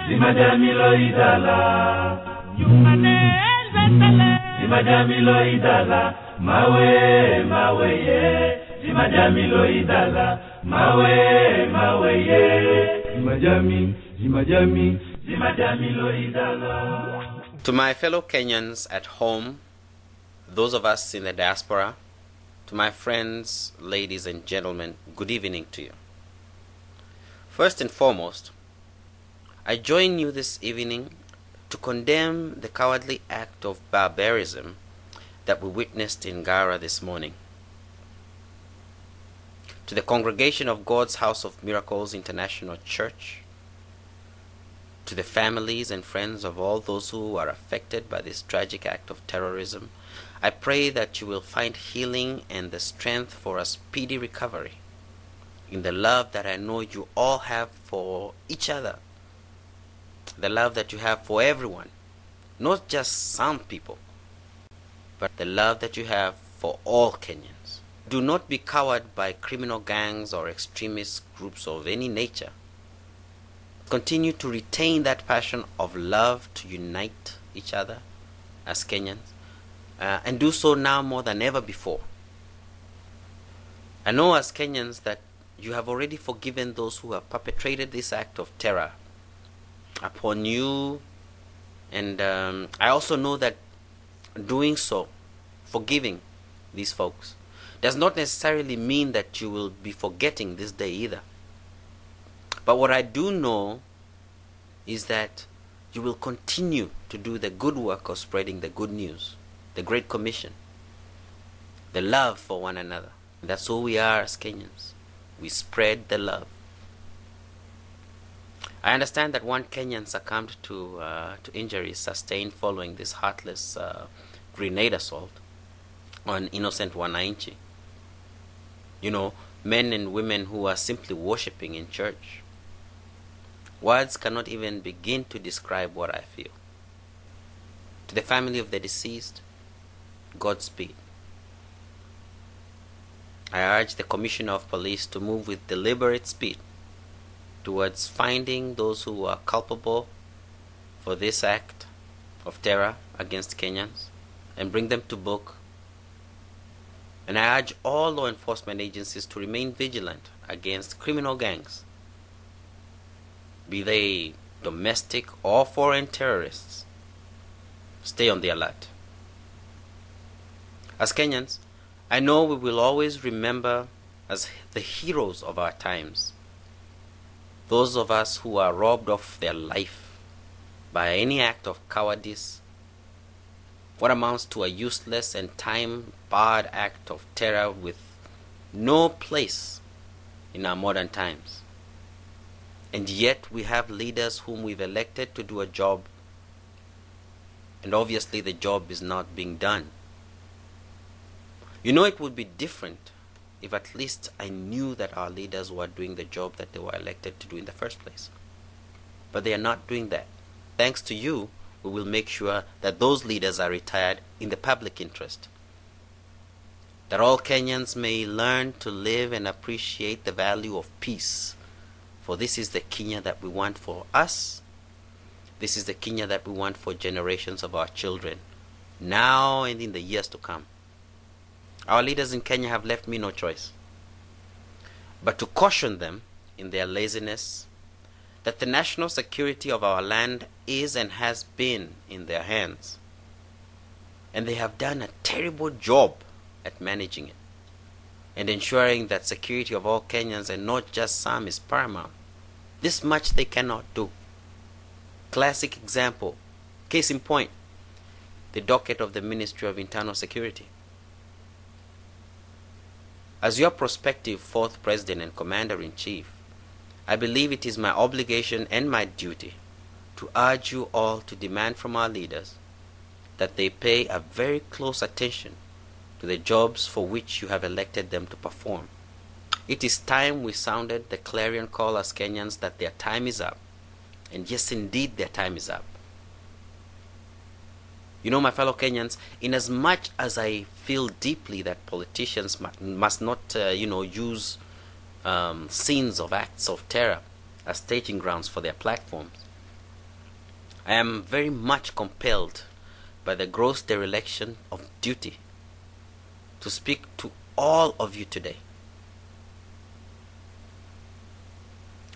Zimajamilo idala Zimajamilo idala mawe ye Zimajamilo idala mawe ye Zimajamilo idala. To my fellow Kenyans at home, those of us in the diaspora, to my friends, ladies and gentlemen, good evening to you. First and foremost, I join you this evening to condemn the cowardly act of barbarism that we witnessed in Gara this morning. To the congregation of God's House of Miracles International Church, to the families and friends of all those who are affected by this tragic act of terrorism, I pray that you will find healing and the strength for a speedy recovery in the love that I know you all have for each other, the love that you have for everyone, not just some people, but the love that you have for all Kenyans. Do not be cowed by criminal gangs or extremist groups of any nature. Continue to retain that passion of love to unite each other as Kenyans, and do so now more than ever before. I know as Kenyans that you have already forgiven those who have perpetrated this act of terror upon you, and I also know that doing so, forgiving these folks, does not necessarily mean that you will be forgetting this day either. But what I do know is that you will continue to do the good work of spreading the good news, the Great Commission, the love for one another. That's who we are as Kenyans. We spread the love. I understand that one Kenyan succumbed to injuries sustained following this heartless grenade assault on innocent wananchi. You know, men and women who are simply worshipping in church. Words cannot even begin to describe what I feel. To the family of the deceased, Godspeed. I urge the Commissioner of Police to move with deliberate speed towards finding those who are culpable for this act of terror against Kenyans and bring them to book. And I urge all law enforcement agencies to remain vigilant against criminal gangs, be they domestic or foreign terrorists. Stay on the alert. As Kenyans, I know we will always remember as the heroes of our times those of us who are robbed of their life by any act of cowardice, what amounts to a useless and time-barred act of terror with no place in our modern times. And yet we have leaders whom we've elected to do a job, and obviously the job is not being done. You know, it would be different if at least I knew that our leaders were doing the job that they were elected to do in the first place. But they are not doing that. Thanks to you, we will make sure that those leaders are retired in the public interest, that all Kenyans may learn to live and appreciate the value of peace. For this is the Kenya that we want for us. This is the Kenya that we want for generations of our children, now and in the years to come. Our leaders in Kenya have left me no choice but to caution them in their laziness that the national security of our land is and has been in their hands. And they have done a terrible job at managing it and ensuring that security of all Kenyans and not just some is paramount. This much they cannot do. Classic example, case in point, the docket of the Ministry of Internal Security. As your prospective fourth President and Commander-in-Chief, I believe it is my obligation and my duty to urge you all to demand from our leaders that they pay a very close attention to the jobs for which you have elected them to perform. It is time we sounded the clarion call as Kenyans that their time is up. And yes, indeed, their time is up. You know, my fellow Kenyans, inasmuch as I feel deeply that politicians must not, use scenes of acts of terror as staging grounds for their platforms, I am very much compelled by the gross dereliction of duty to speak to all of you today.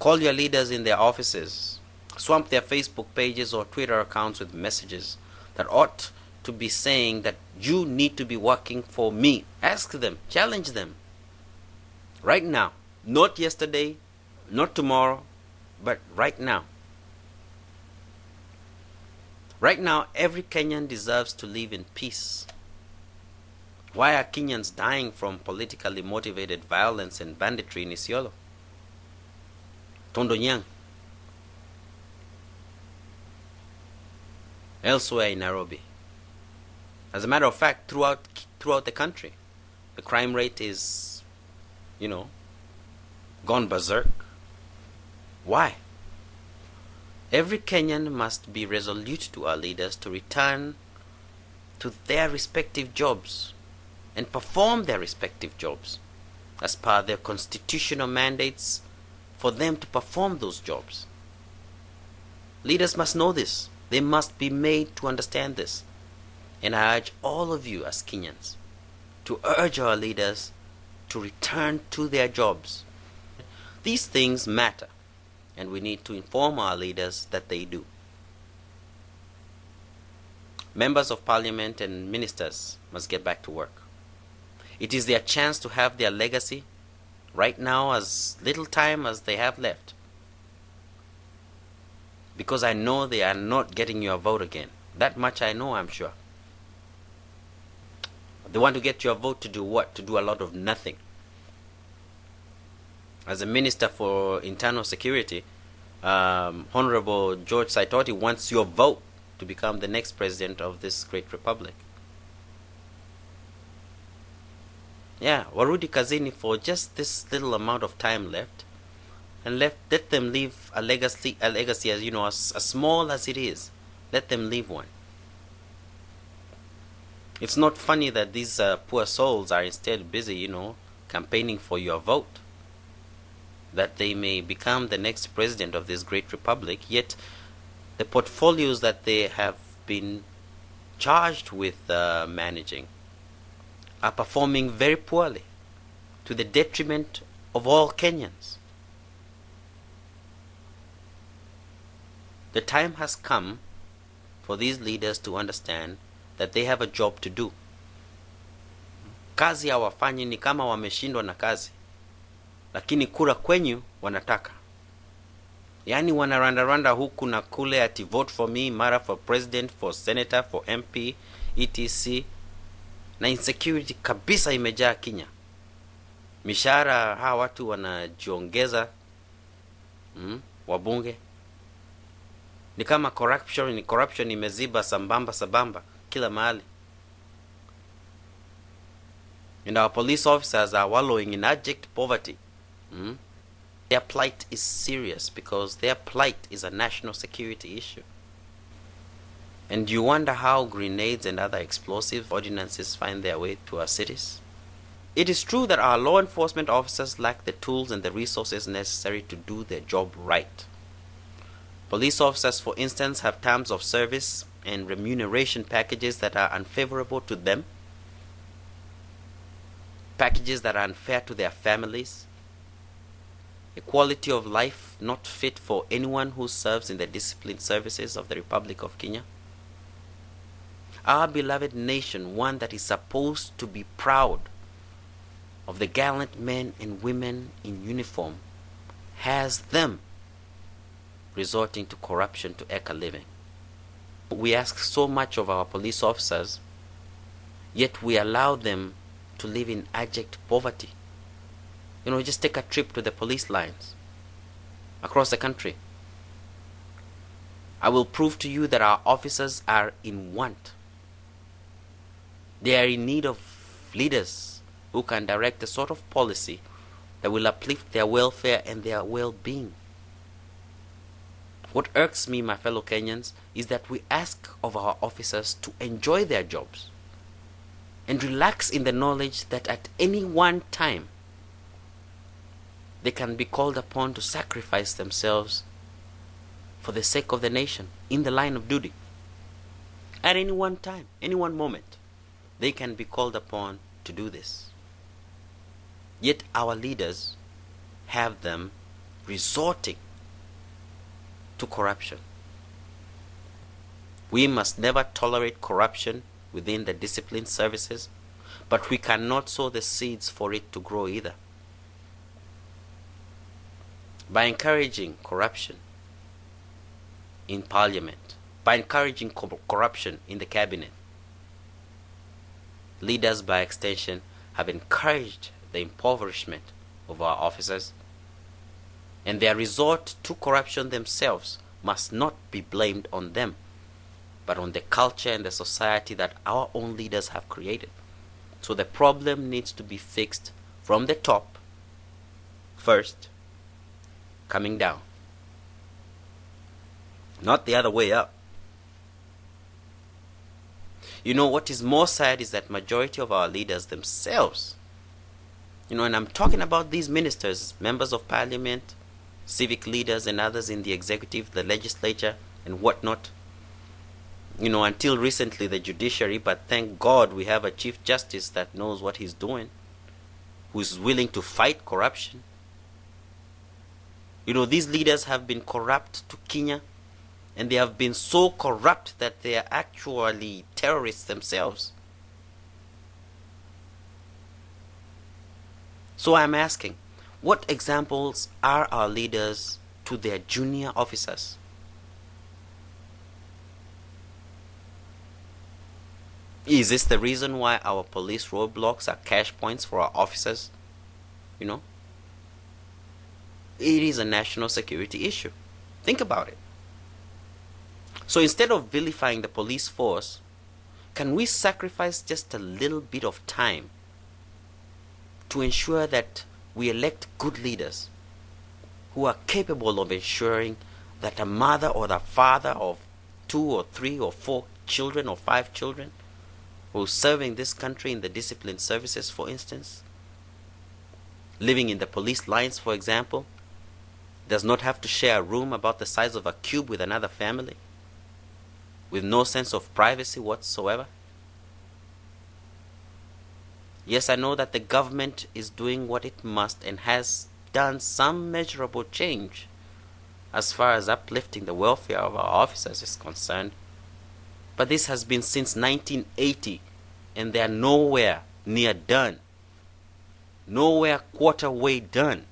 Call your leaders in their offices, swamp their Facebook pages or Twitter accounts with messages that ought to be saying that you need to be working for me. Ask them, challenge them. Right now, not yesterday, not tomorrow, but right now. Right now, every Kenyan deserves to live in peace. Why are Kenyans dying from politically motivated violence and banditry in Isiolo, Tondonyang, elsewhere in Nairobi? As a matter of fact, throughout the country, the crime rate is, gone berserk. Why? Every Kenyan must be resolute to our leaders to return to their respective jobs and perform their respective jobs as per their constitutional mandates for them to perform those jobs. Leaders must know this. They must be made to understand this. And I urge all of you as Kenyans to urge our leaders to return to their jobs. These things matter, and we need to inform our leaders that they do. Members of Parliament and ministers must get back to work. It is their chance to have their legacy right now, as little time as they have left. Because I know they are not getting your vote again. That much I know, I'm sure. They want to get your vote to do what? To do a lot of nothing. As a Minister for Internal Security, Honorable George Saitoti wants your vote to become the next president of this great republic. Yeah, warudi kazini for just this little amount of time left, and let them leave a legacy as as small as it is. Let them leave one. It's not funny that these poor souls are instead busy, campaigning for your vote, that they may become the next president of this great republic, yet the portfolios that they have been charged with managing are performing very poorly, to the detriment of all Kenyans. The time has come for these leaders to understand that they have a job to do. Kazi hawafanyi, ni kama wameshindwa na kazi, lakini kura kwenyu wanataka. Yani wanarandaranda huku na kule, ati vote for me, mara for president, for senator, for MP, etc. Na insecurity kabisa imejaa Kenya. Mishahara hawa watu wanajiongeza, wabunge. Ni kama corruption imeziba sambamba kila mahali. And our police officers are wallowing in abject poverty. Their plight is serious because their plight is a national security issue. And you wonder how grenades and other explosive ordinances find their way to our cities? It is true that our law enforcement officers lack the tools and the resources necessary to do their job right. Police officers, for instance, have terms of service and remuneration packages that are unfavorable to them, packages that are unfair to their families, a quality of life not fit for anyone who serves in the disciplined services of the Republic of Kenya. Our beloved nation, one that is supposed to be proud of the gallant men and women in uniform, has them resorting to corruption to eke a living. We ask so much of our police officers, yet we allow them to live in abject poverty. Just take a trip to the police lines across the country. I will prove to you that our officers are in want. They are in need of leaders who can direct the sort of policy that will uplift their welfare and their well-being. What irks me, my fellow Kenyans, is that we ask of our officers to enjoy their jobs and relax in the knowledge that at any one time they can be called upon to sacrifice themselves for the sake of the nation in the line of duty. At any one time, any one moment, they can be called upon to do this. Yet our leaders have them resorting to corruption. We must never tolerate corruption within the disciplined services, but we cannot sow the seeds for it to grow either. By encouraging corruption in parliament, by encouraging corruption in the cabinet, leaders by extension have encouraged the impoverishment of our officers, and their resort to corruption themselves must not be blamed on them, but on the culture and the society that our own leaders have created. So the problem needs to be fixed from the top first, coming down, not the other way up. You know, what is more sad is that majority of our leaders themselves, and I'm talking about these ministers, members of parliament, civic leaders and others in the executive, the legislature and whatnot, until recently the judiciary, but thank God we have a Chief Justice that knows what he's doing, who is willing to fight corruption. These leaders have been corrupt to Kenya, and they have been so corrupt that they are actually terrorists themselves. So I'm asking, what examples are our leaders to their junior officers? Is this the reason why our police roadblocks are cash points for our officers? It is a national security issue. Think about it. So instead of vilifying the police force, can we sacrifice just a little bit of time to ensure that we elect good leaders who are capable of ensuring that a mother or the father of 2 or 3 or 4 children or 5 children who's serving this country in the disciplined services, for instance, living in the police lines, for example, does not have to share a room about the size of a cube with another family, with no sense of privacy whatsoever? Yes, I know that the government is doing what it must and has done some measurable change as far as uplifting the welfare of our officers is concerned. But this has been since 1980, and they are nowhere near done. Nowhere quarter way done.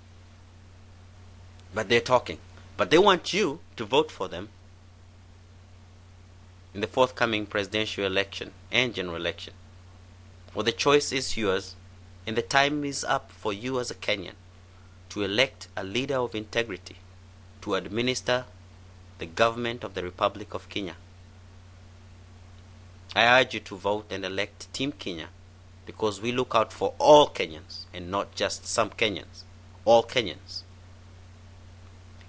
But they're talking. But they want you to vote for them in the forthcoming presidential election and general election. Well, the choice is yours, and the time is up for you as a Kenyan to elect a leader of integrity to administer the government of the Republic of Kenya. I urge you to vote and elect Team Kenya, because we look out for all Kenyans and not just some Kenyans. All Kenyans.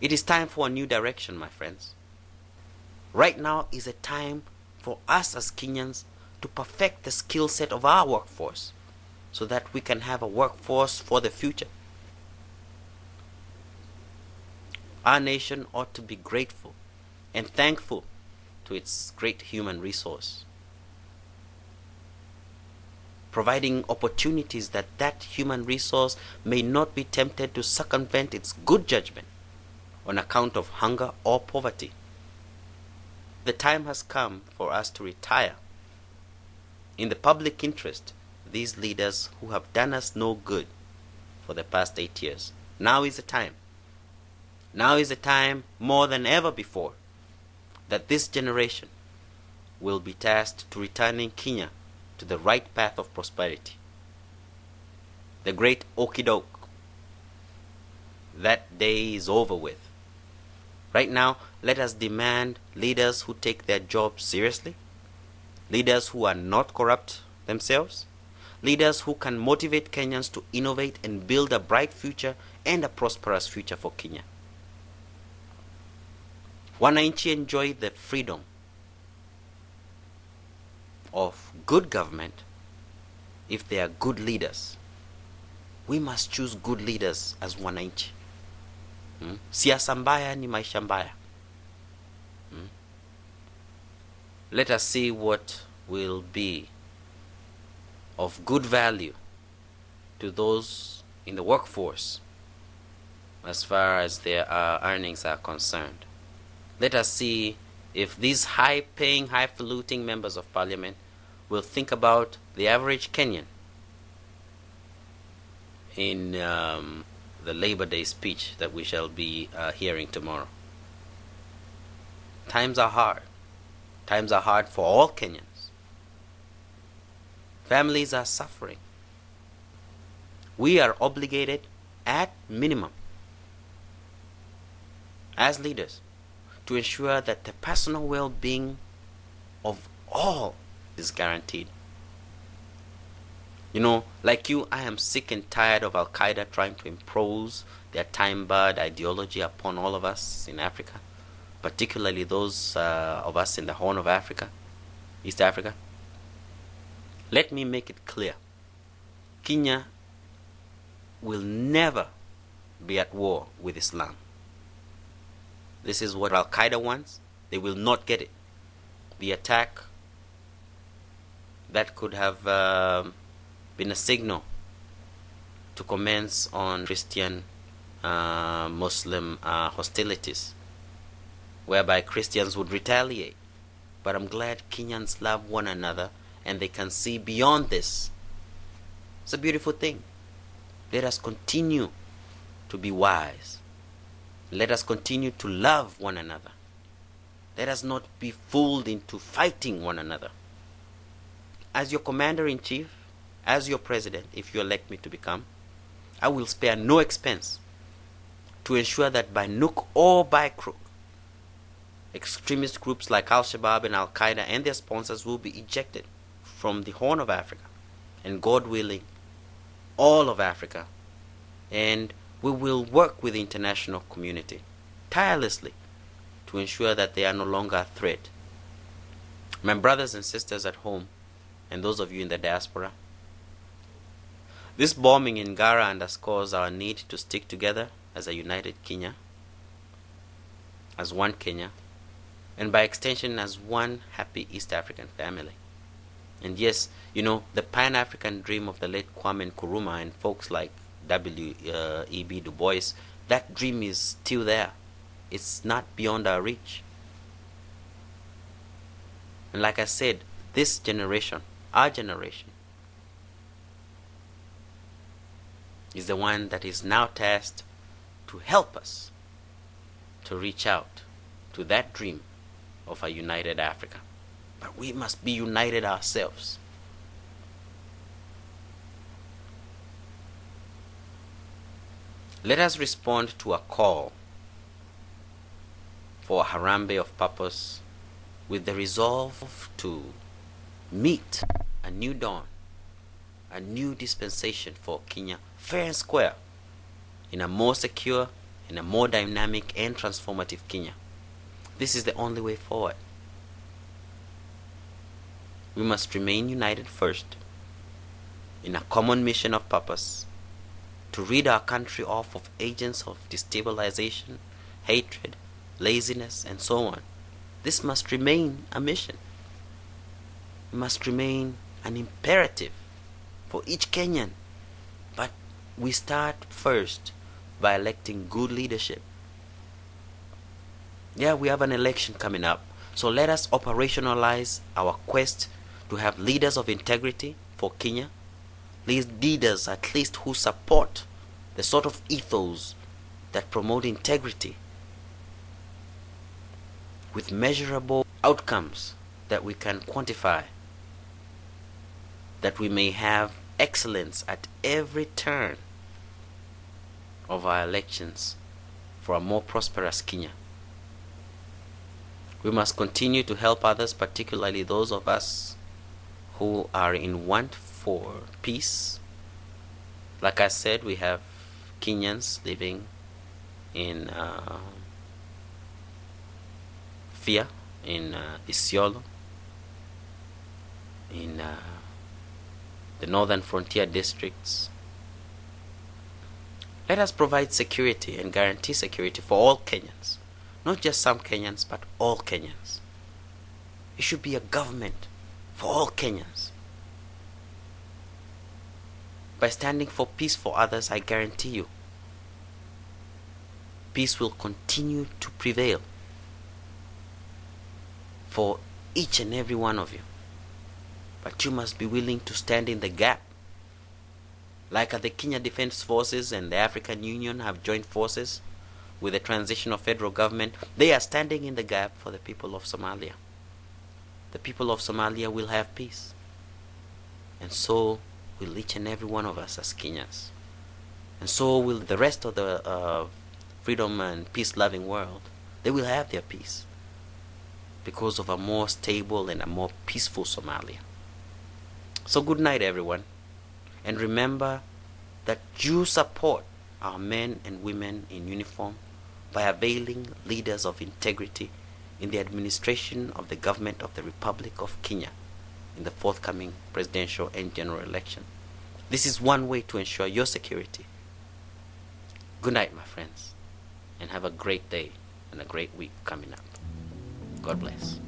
It is time for a new direction, my friends. Right now is a time for us as Kenyans to perfect the skill set of our workforce so that we can have a workforce for the future. Our nation ought to be grateful and thankful to its great human resource, providing opportunities that that human resource may not be tempted to circumvent its good judgment on account of hunger or poverty. The time has come for us to retire, in the public interest, these leaders who have done us no good for the past 8 years. Now is the time. Now is the time more than ever before that this generation will be tasked to returning Kenya to the right path of prosperity. The great okey-doke, that day is over with. Right now, let us demand leaders who take their job seriously, leaders who are not corrupt themselves, leaders who can motivate Kenyans to innovate and build a bright future and a prosperous future for Kenya. Wananchi enjoy the freedom of good government if they are good leaders. We must choose good leaders as wananchi. Siasa mbaya ni maisha mbaya. Let us see what will be of good value to those in the workforce as far as their earnings are concerned. Let us see if these high-paying, highfalutin members of parliament will think about the average Kenyan in the Labor Day speech that we shall be hearing tomorrow. Times are hard. Times are hard for all Kenyans. Families are suffering. We are obligated, at minimum, as leaders, to ensure that the personal well-being of all is guaranteed. You know, like you, I am sick and tired of Al-Qaeda trying to impose their time-barred ideology upon all of us in Africa, particularly those of us in the Horn of Africa, East Africa. Let me make it clear. Kenya will never be at war with Islam. This is what Al-Qaeda wants. They will not get it. The attack that could have been a signal to commence on Christian Muslim hostilities, whereby Christians would retaliate. But I'm glad Kenyans love one another and they can see beyond this. It's a beautiful thing. Let us continue to be wise. Let us continue to love one another. Let us not be fooled into fighting one another. As your commander-in-chief, as your president, if you elect me to become, I will spare no expense to ensure that by nook or by crook, extremist groups like Al-Shabaab and Al-Qaeda and their sponsors will be ejected from the Horn of Africa, and God willing, all of Africa, and we will work with the international community tirelessly to ensure that they are no longer a threat. My brothers and sisters at home, and those of you in the diaspora, this bombing in Gara underscores our need to stick together as a united Kenya, as one Kenya, and by extension as one happy East African family. And yes, you know, the Pan-African dream of the late Kwame Nkrumah and folks like W.E.B. Du Bois, that dream is still there. It's not beyond our reach. And like I said, this generation, our generation, is the one that is now tasked to help us to reach out to that dream of a united Africa. But we must be united ourselves. Let us respond to a call for a Harambee of purpose with the resolve to meet a new dawn, a new dispensation for Kenya, fair and square, in a more secure, in a more dynamic and transformative Kenya. This is the only way forward. We must remain united first, in a common mission of purpose, to rid our country off of agents of destabilization, hatred, laziness, and so on. This must remain a mission. It must remain an imperative for each Kenyan. But we start first by electing good leadership. Yeah, we have an election coming up. So let us operationalize our quest to have leaders of integrity for Kenya. Leaders at least who support the sort of ethos that promote integrity with measurable outcomes that we can quantify, that we may have excellence at every turn of our elections for a more prosperous Kenya. We must continue to help others, particularly those of us who are in want for peace. Like I said, we have Kenyans living in fear in Isiolo, in the northern frontier districts. Let us provide security and guarantee security for all Kenyans, not just some Kenyans, but all Kenyans. It should be a government for all Kenyans. By standing for peace for others, I guarantee you, peace will continue to prevail for each and every one of you. But you must be willing to stand in the gap. Like the Kenya Defense Forces and the African Union have joined forces with the transitional federal government, they are standing in the gap for the people of Somalia. The people of Somalia will have peace. And so will each and every one of us as Kenyans. And so will the rest of the freedom and peace-loving world. They will have their peace because of a more stable and a more peaceful Somalia. So good night, everyone. And remember that you support our men and women in uniform by availing leaders of integrity in the administration of the government of the Republic of Kenya in the forthcoming presidential and general election. This is one way to ensure your security. Good night, my friends, and have a great day and a great week coming up. God bless.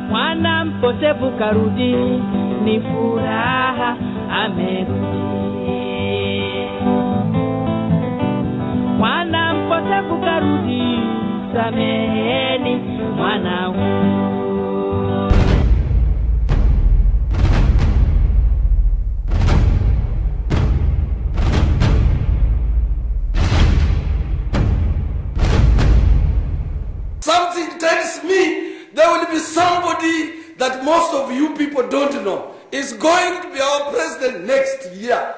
Mwana mpotevu karudi, ni furaha amerudi. Mwana mpotevu karudi, sameheni mwana huyu. Something tells me there will be somebody that most of you people don't know is going to be our president next year.